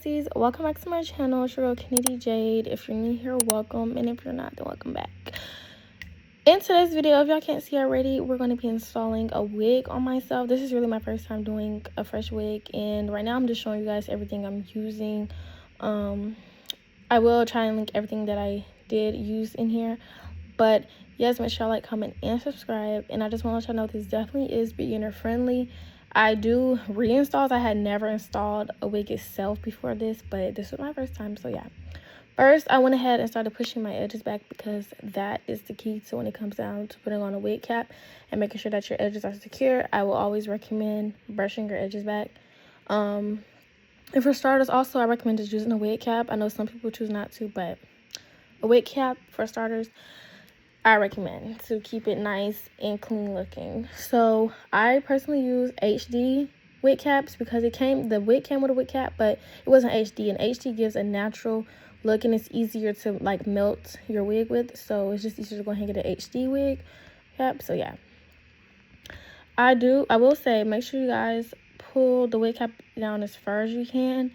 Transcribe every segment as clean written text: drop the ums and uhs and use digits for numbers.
besties, welcome back to my channel. It's your girl Kennedy Jade. If you're new here, welcome, and if you're not, then welcome back. In today's video, if y'all can't see already, we're going to be installing a wig on myself. This is really my first time doing a fresh wig, and right now I'm just showing you guys everything I'm using. I will try and link everything that I did use in here, but yes, make sure y'all like, comment, and subscribe. And I just want to let y'all know this definitely is beginner friendly. I do reinstalls. I had never installed a wig itself before this, but this was my first time, so yeah. First, I went ahead and started pushing my edges back because that is the key to when it comes down to putting on a wig cap and making sure that your edges are secure. I will always recommend brushing your edges back. And for starters, also, I recommend just using a wig cap. I know some people choose not to, but a wig cap, for starters, I recommend to keep it nice and clean looking. So I personally use HD wig caps because the wig came with a wig cap, but it wasn't HD, and HD gives a natural look and it's easier to like melt your wig with, so it's just easier to go ahead and get an HD wig cap. So yeah, I will say make sure you guys pull the wig cap down as far as you can,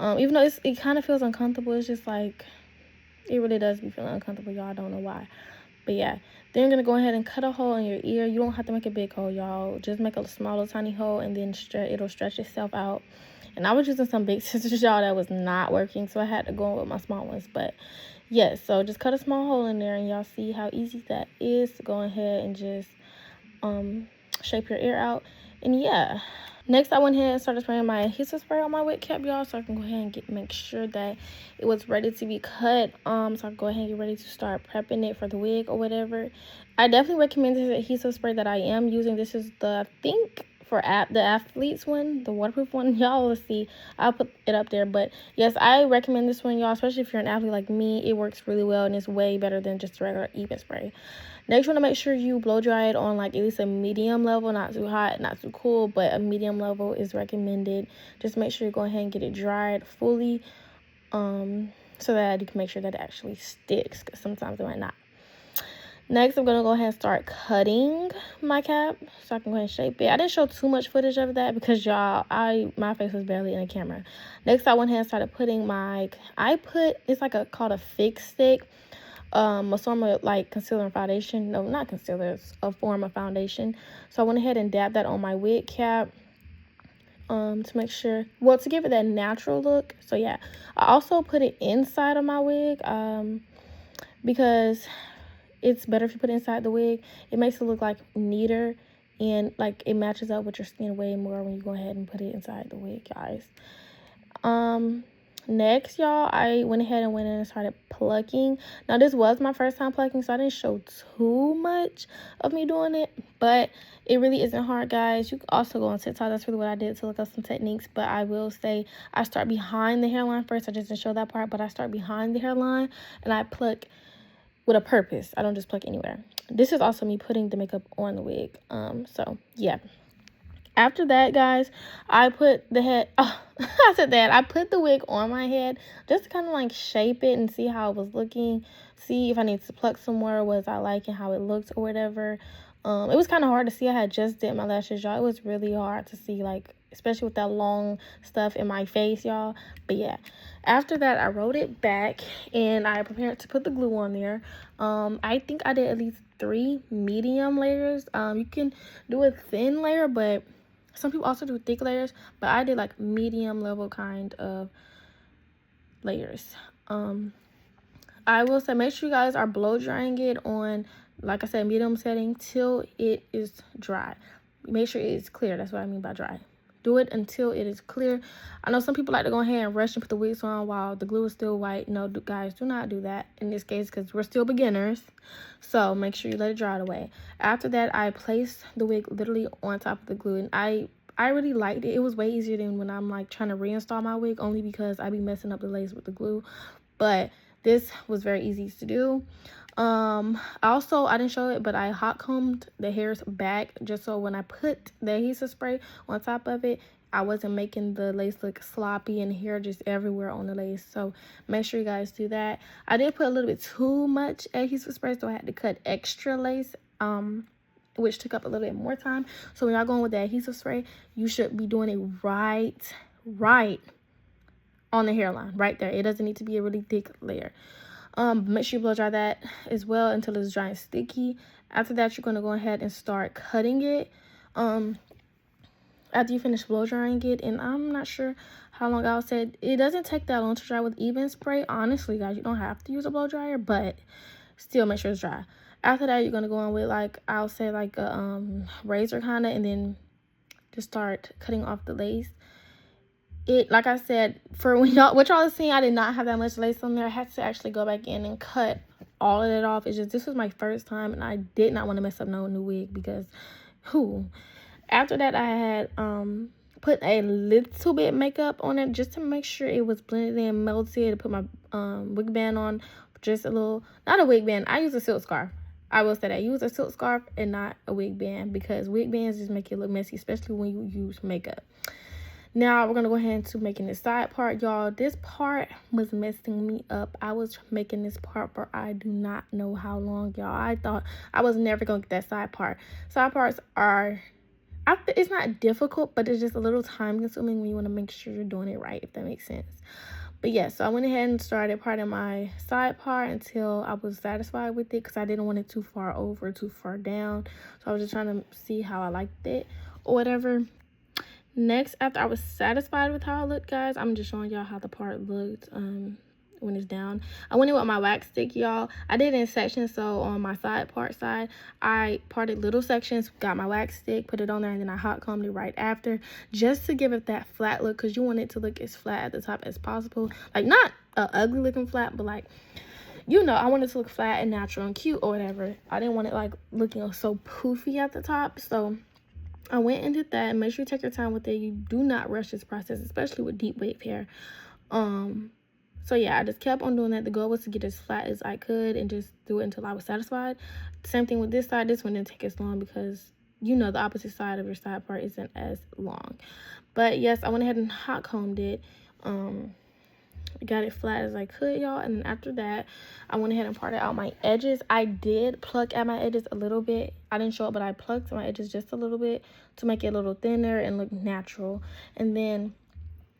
even though it kind of feels uncomfortable. It's just like, it really does be feeling uncomfortable, y'all. I don't know why. But yeah, then you're going to go ahead and cut a hole in your ear. You don't have to make a big hole, y'all. Just make a small little tiny hole, and then it'll stretch itself out. And I was using some big scissors, y'all, that was not working, so I had to go in with my small ones. But yes, so just cut a small hole in there, and y'all see how easy that is to go ahead and just shape your ear out. And yeah, next I went ahead and started spraying my adhesive spray on my wig cap, y'all, so I can go ahead and make sure that it was ready to be cut. So I can go ahead and get ready to start prepping it for the wig or whatever. I definitely recommend this adhesive spray that I am using. This is the, I think, for the athletes one, the waterproof one. Y'all will see, I'll put it up there. But yes, I recommend this one, y'all, especially if you're an athlete like me. It works really well, and it's way better than just regular even spray. Next, you want to make sure you blow dry it on like at least a medium level, not too hot, not too cool, but a medium level is recommended. Just make sure you go ahead and get it dried fully, so that you can make sure that it actually sticks, because sometimes it might not. Next, I'm going to go ahead and start cutting my cap so I can go ahead and shape it. I didn't show too much footage of that because, y'all, my face was barely in the camera. Next, I went ahead and started putting it's like called a fix stick. A form of like concealer and foundation. No, not concealer, it's a form of foundation. So I went ahead and dabbed that on my wig cap to make sure, well, to give it that natural look. So yeah, I also put it inside of my wig because it's better if you put it inside the wig. It makes it look like neater, and like it matches up with your skin way more when you go ahead and put it inside the wig, guys. Next, y'all, I went ahead and started plucking. Now, this was my first time plucking, so I didn't show too much of me doing it, but it really isn't hard, guys. You can also go on TikTok. That's really what I did to look up some techniques, but I will say I start behind the hairline first. I just didn't show that part, but I start behind the hairline, and I pluck with a purpose. I don't just pluck anywhere. This is also me putting the makeup on the wig. So yeah. After that, guys, I put the head, I put the wig on my head just to kind of like shape it and see how it was looking, see if I need to pluck somewhere, was I liking how it looked or whatever. It was kind of hard to see. I had just did my lashes, y'all. It was really hard to see, like, especially with that long stuff in my face, y'all. But yeah, after that, I rolled it back and I prepared to put the glue on there. I think I did at least 3 medium layers. You can do a thin layer, but some people also do thick layers, but I did like medium level kind of layers. I will say make sure you guys are blow drying it on, like I said, medium setting till it is dry. Make sure it is clear. That's what I mean by dry. Do it until it is clear. I know some people like to go ahead and rush and put the wigs on while the glue is still white. No, guys, do not do that in this case because we're still beginners. So make sure you let it dry away. After that, I placed the wig literally on top of the glue, and I really liked it. It was way easier than when I'm like trying to reinstall my wig, only because I be messing up the lace with the glue. But this was very easy to do. Also, I didn't show it, but I hot combed the hairs back just so when I put the adhesive spray on top of it, I wasn't making the lace look sloppy and hair just everywhere on the lace. So make sure you guys do that. I did put a little bit too much adhesive spray, so I had to cut extra lace, which took up a little bit more time. So when y'all going with the adhesive spray, you should be doing it right on the hairline right there. It doesn't need to be a really thick layer. Make sure you blow dry that as well until it's dry and sticky. After that, you're going to go ahead and start cutting it. After you finish blow drying it, and I'm not sure how long I'll say it doesn't take that long to dry with even spray. Honestly, guys, you don't have to use a blow dryer, but still make sure it's dry. After that, you're going to go on with, like, I'll say like a razor kind of, and then just start cutting off the lace. Like I said, for what y'all are seeing, I did not have that much lace on there. I had to actually go back in and cut all of it off. It's just, this was my first time, and I did not want to mess up no new wig, because after that, I had put a little bit of makeup on it just to make sure it was blended in, melted. Put my wig band on, just a little, not a wig band. I use a silk scarf. I will say that. Use a silk scarf and not a wig band, because wig bands just make it look messy, especially when you use makeup. Now, we're going to go ahead into making this side part, y'all. This part was messing me up. I was making this part for I do not know how long, y'all. I thought I was never going to get that side part. Side parts are, it's not difficult, but it's just a little time consuming when you want to make sure you're doing it right, if that makes sense. But yeah, so I went ahead and started parting my side part until I was satisfied with it, because I didn't want it too far over, too far down. So I was just trying to see how I liked it or whatever. Next, after I was satisfied with how it looked, guys, I'm just showing y'all how the part looked when it's down. I went in with my wax stick, y'all. I did it in sections, so on my side, I parted little sections, got my wax stick, put it on there, and then I hot combed it right after, just to give it that flat look, because you want it to look as flat at the top as possible. Like, not a ugly looking flat, but like, you know, I want it to look flat and natural and cute or whatever. I didn't want it like looking so poofy at the top, so I went and did that. Make sure you take your time with it. You do not rush this process, especially with deep wave hair. So yeah, I just kept on doing that. The goal was to get as flat as I could and just do it until I was satisfied. Same thing with this side. This one didn't take as long because, you know, the opposite side of your side part isn't as long. But yes, I went ahead and hot combed it. Got it flat as I could, y'all. And then after that, I went ahead and parted out my edges. I did pluck at my edges a little bit. I didn't show it, but I plucked my edges just a little bit to make it a little thinner and look natural. And then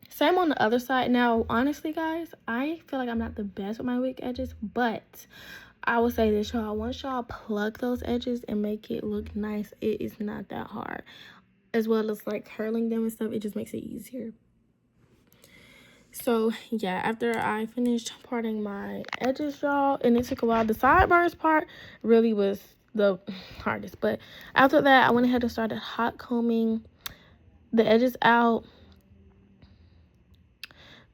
same on the other side. Now, honestly, guys, I feel like I'm not the best with my wig edges, but I will say this, y'all. Once y'all pluck those edges and make it look nice, it is not that hard. As well as like curling them and stuff, it just makes it easier. So yeah, after I finished parting my edges, y'all, and it took a while, the sideburns part really was the hardest. But after that, I went ahead and started hot combing the edges out,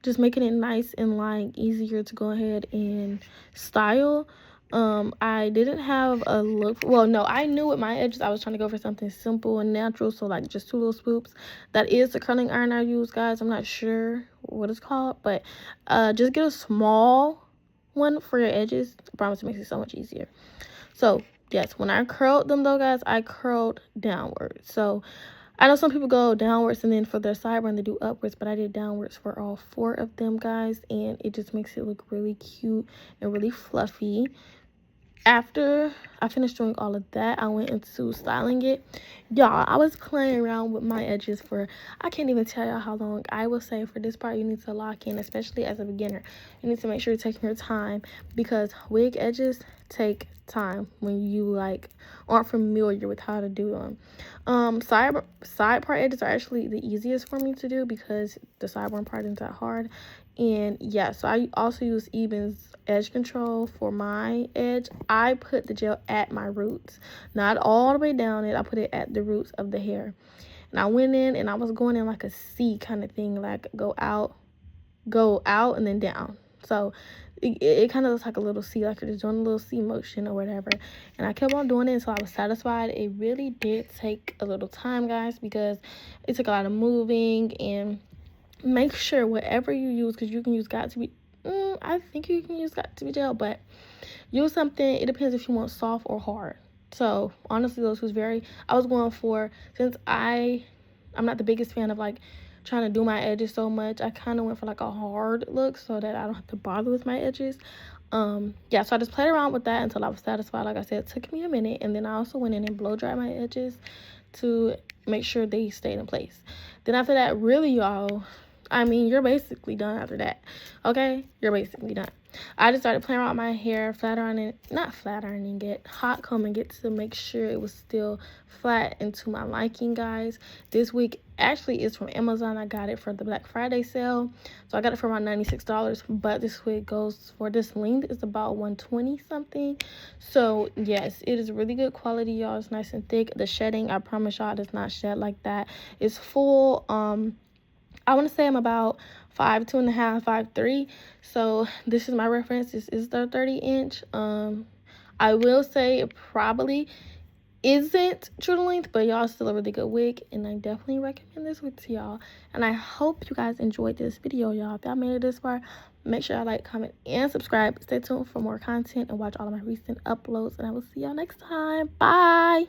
just making it nice and like easier to go ahead and style. I didn't have a look, well, no, I knew with my edges I was trying to go for something simple and natural, so like just 2 little swoops. That is the curling iron I use, guys. I'm not sure what it's called, but just get a small one for your edges. I promise it makes it so much easier. So yes, when I curled them though, guys, I curled downwards. So I know some people go downwards and then for their sideburn they do upwards, but I did downwards for all 4 of them, guys, and it just makes it look really cute and really fluffy. After I finished doing all of that, I went into styling it. Y'all, I was playing around with my edges for, I can't even tell y'all how long. I will say for this part, you need to lock in, especially as a beginner. You need to make sure you're taking your time, because wig edges take time when you like aren't familiar with how to do them. Side part edges are actually the easiest for me to do because the sideburn part isn't that hard. And yeah, so I also use Eben's edge control for my edge. I put the gel at my roots, not all the way down it. I put it at the roots of the hair, and I went in and I was going in like a C kind of thing, like go out and then down. So it kind of looks like a little C, like you're just doing a little C motion or whatever. And I kept on doing it until I was satisfied. It really did take a little time, guys, because it took a lot of moving. And make sure whatever you use, because you can use got2b, I think you can use got2b gel, but use something, it depends if you want soft or hard. So honestly, those was I was going for, since I'm not the biggest fan of like trying to do my edges so much, I kind of went for like a hard look so that I don't have to bother with my edges. Yeah, so I just played around with that until I was satisfied. Like I said, it took me a minute, and then I also went in and blow dried my edges to make sure they stayed in place. Then after that, really, y'all, I mean, you're basically done after that. Okay, you're basically done. I just started playing around with my hair, not flat ironing it, hot combing it to make sure it was still flat and to my liking, guys. This wig actually is from Amazon. I got it for the Black Friday sale, so I got it for around $96. But this wig goes for this length is about 120 something. So yes, it is really good quality, y'all. It's nice and thick. The shedding, I promise y'all, does not shed like that. It's full. I want to say I'm about 5'2 and a half, 5'3". So this is my reference. This is the 30-inch. I will say it probably isn't true to length, but y'all, still a really good wig, and I definitely recommend this wig to y'all. And I hope you guys enjoyed this video, y'all. If y'all made it this far, make sure y'all like, comment, and subscribe. Stay tuned for more content and watch all of my recent uploads, and I will see y'all next time. Bye.